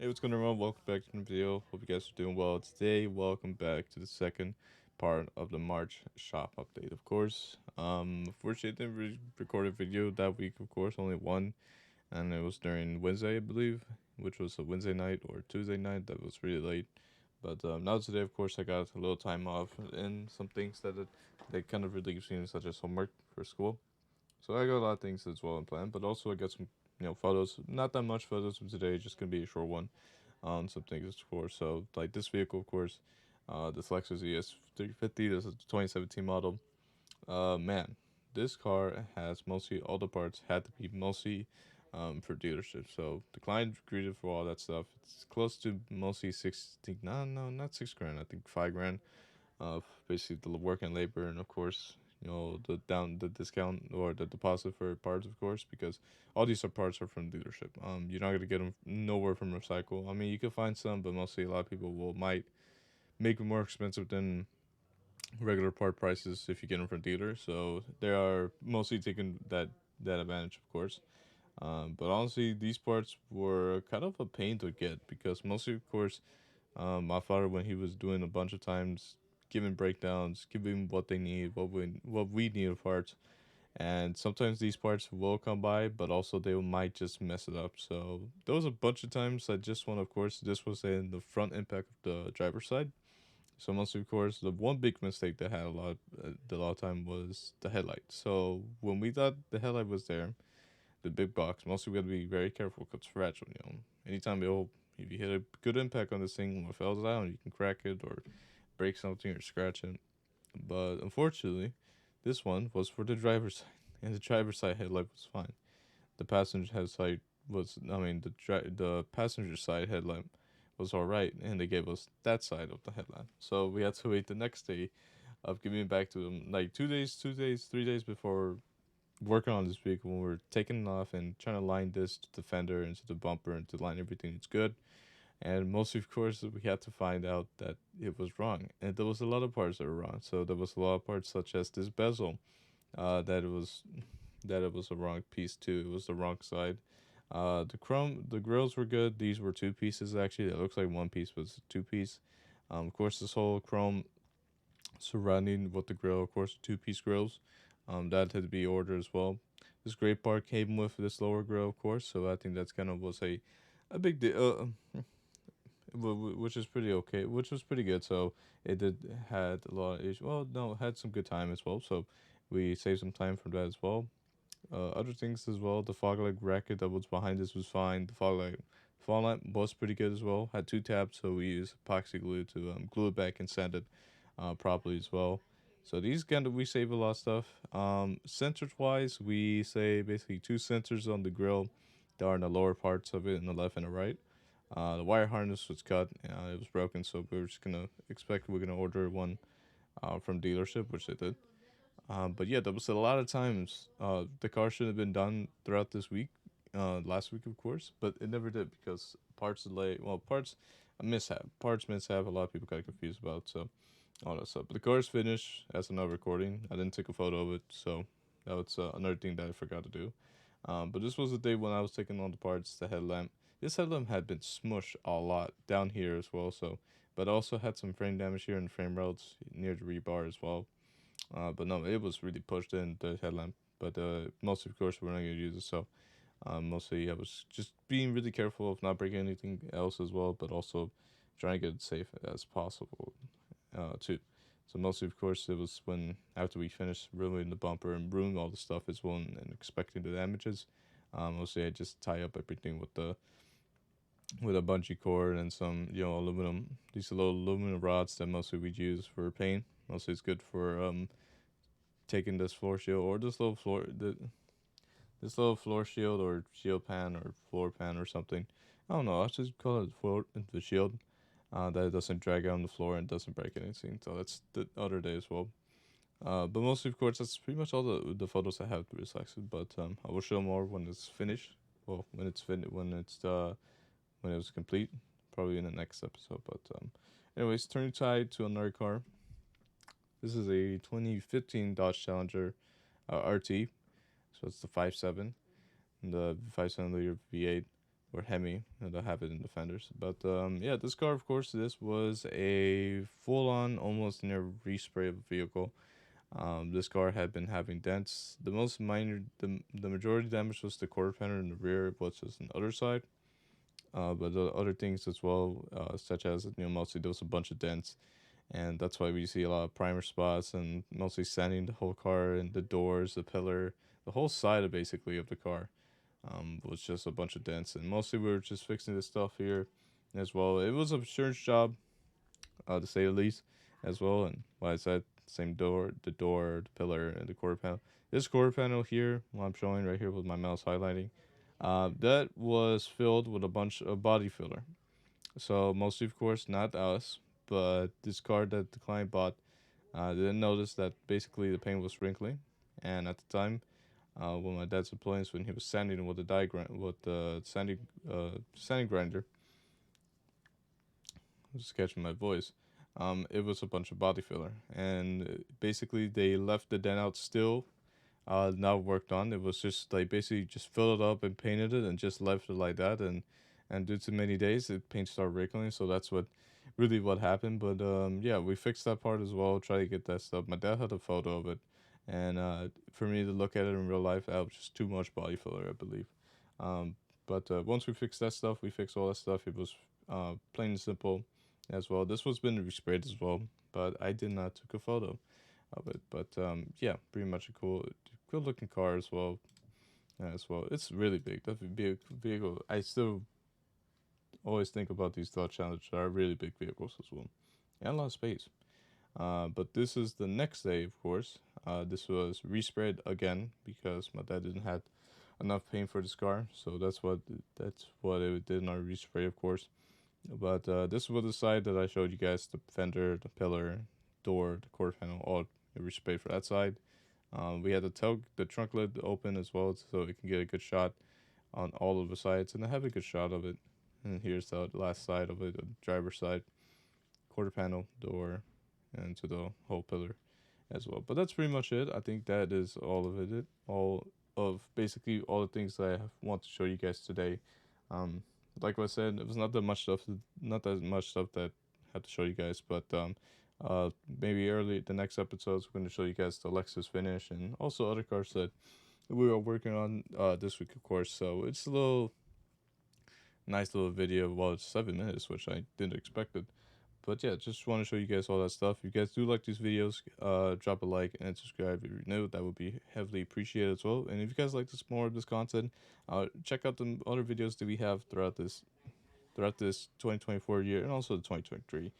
Hey, what's going on? Welcome back to the video. Hope you guys are doing well today. Welcome back to the second part of the March shop update, of course. Unfortunately, I didn't record a video that week, of course, only one, and it was during Wednesday, I believe, which was a Wednesday night or Tuesday night. That was really late. But now today, of course, I got a little time off and some things that kind of relieves me, such as homework for school. So I got a lot of things as well in plan, but also I got some photos. Not that much photos from today, just gonna be a short one on some things, of course. So like this vehicle, of course, this Lexus ES 350. This is the 2017 model. Man, this car has mostly all the parts had to be mostly for dealership. So the client agreed for all that stuff. It's close to mostly 60. No, not 6 grand. I think 5 grand of basically the work and labor, and of course, the discount or the deposit for parts, of course, because all these are parts are from dealership. You're not gonna get them nowhere from recycle. I mean, you can find some, but mostly a lot of people will might make it more expensive than regular part prices if you get them from dealer. So they are mostly taking that advantage, of course. But honestly, these parts were kind of a pain to get because mostly, of course, my father, when he was doing a bunch of times, giving breakdowns, giving what they need, what we need of parts, and sometimes these parts will come by, but also they might just mess it up. So there was a bunch of times I just want, of course, this was in the front impact of the driver's side. So mostly, of course, the one big mistake that had a lot of time was the headlight. So when we thought the headlight was there, the big box. Mostly, we gotta be very careful because it's fragile. Anytime if you hit a good impact on this thing, when it falls down, you can crack it or break something or scratch it. But unfortunately, this one was for the driver's side, and the driver's side headlight was fine. The passenger headlight was, I mean, the passenger side headlamp was all right, and they gave us that side of the headlamp. So we had to wait the next day of giving it back to them, like 2 days, 2 days, 3 days before working on this vehicle when we're taking it off and trying to line this to the fender and to the bumper and to line everything it's good. And mostly, of course, we had to find out that it was wrong. And there was a lot of parts that were wrong. So there was a lot of parts such as this bezel, that it was a wrong piece too. It was the wrong side. The grills were good. These were two pieces actually. It looks like one piece was a two piece. Of course, this whole chrome surrounding with the grill, of course, two piece grills. That had to be ordered as well. This gray part came with this lower grill, of course, so I think that's kind of was a big deal, which is pretty okay, which was pretty good. So it did had a lot of issues. Well, no, it had some good time as well. So we saved some time from that as well. Other things as well. The fog light bracket that was behind this was fine. Fog light was pretty good as well. Had two tabs, so we used epoxy glue to glue it back and sand it properly as well. So these kind of we save a lot of stuff. Sensors wise, we say basically two sensors on the grill that are in the lower parts of it, in the left and the right. The wire harness was cut. It was broken, so we were just gonna expect we're gonna order one from dealership, which they did. But yeah, there was a lot of times the car should have been done throughout this week, last week of course, but it never did because parts delay. Well, parts a mishap, parts mishap. A lot of people got confused about so all that stuff. But the car is finished as another recording. I didn't take a photo of it, so that was another thing that I forgot to do. But this was the day when I was taking all the parts. The headlamp. This headlamp had been smushed a lot down here as well. So, but also had some frame damage here in the frame rails near the rebar as well. But no, it was really pushed in the headlamp. But mostly, of course, we're not gonna use it. So mostly, I was just being really careful of not breaking anything else as well, but also trying to get it safe as possible too. So mostly, of course, it was when after we finished removing the bumper and removing all the stuff as well and expecting the damages. Mostly, I just tie up everything with a bungee cord and some aluminum, these little aluminum rods that mostly we use for paint. Mostly, it's good for taking this floor shield or this little floor shield or shield pan or floor pan or something. I don't know. I just call it the shield. That it doesn't drag out on the floor and doesn't break anything. So that's the other day as well. But mostly, of course, that's pretty much all the photos I have to be selected. But I will show more when it's finished. Well, when it was complete, probably in the next episode. But anyways, turning tide to another car. This is a 2015 Dodge Challenger RT. So it's the 5.7, the 5.7 liter V8. or Hemi, and I have it in the fenders. But yeah, this car, of course, this was a full-on, almost near respray of a vehicle. This car had been having dents. The most minor, the majority damage was the quarter panel in the rear, which was on the other side. But the other things as well, such as, mostly there was a bunch of dents, and that's why we see a lot of primer spots and mostly sanding the whole car and the doors, the pillar, the whole side of basically of the car. Was just a bunch of dents, and mostly we were just fixing this stuff here as well. It was a insurance job, to say the least, as well. And like I said, same door, the pillar, and the quarter panel. This quarter panel here, what I'm showing right here with my mouse highlighting, that was filled with a bunch of body filler. So mostly, of course, not us, but this car that the client bought didn't notice that basically the paint was wrinkling, and at the time, when my dad's employees, when he was sanding with the diagram with the sanding grinder, I'm just catching my voice. It was a bunch of body filler, and basically they left the dent out still. Not worked on. It was just like basically just filled it up and painted it, and just left it like that. And due to many days, the paint started wrinkling. So that's what happened. But yeah, we fixed that part as well. Try to get that stuff. My dad had a photo of it, and for me to look at it in real life, that was just too much body filler, I believe. Um, but once we fixed that stuff, we fixed all that stuff. It was plain and simple as well. This was been resprayed as well, but I did not took a photo of it. But yeah, pretty much a cool looking car as well. As well, it's really big. That vehicle. I still always think about these Dodge Challengers are really big vehicles as well, and a lot of space. But this is the next day, of course. This was resprayed again because my dad didn't have enough paint for this car, so that's what it did not respray, of course. But this was the side that I showed you guys: the fender, the pillar, door, the quarter panel, all resprayed for that side. We had the trunk lid open as well, so we can get a good shot on all of the sides, and I have a good shot of it. And here's the last side of it, the driver's side, quarter panel, door, and to the whole pillar as well. But that's pretty much it. I think that is all of it. All of basically all the things that I want to show you guys today. Um, like I said, it was not that much stuff that I had to show you guys, but maybe early the next episodes we're going to show you guys the Lexus finish and also other cars that we are working on this week, of course. So it's a nice little video. Well, it's 7 minutes, which I didn't expect it. But yeah, just want to show you guys all that stuff. If you guys do like these videos, drop a like and subscribe if you're new. That would be heavily appreciated as well. And if you guys like this more of this content, check out the other videos that we have throughout this 2024 year and also the 2023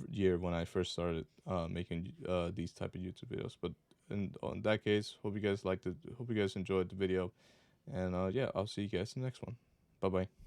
year when I first started making these type of YouTube videos. But in that case, hope you guys liked it. Hope you guys enjoyed the video. And yeah, I'll see you guys in the next one. Bye bye.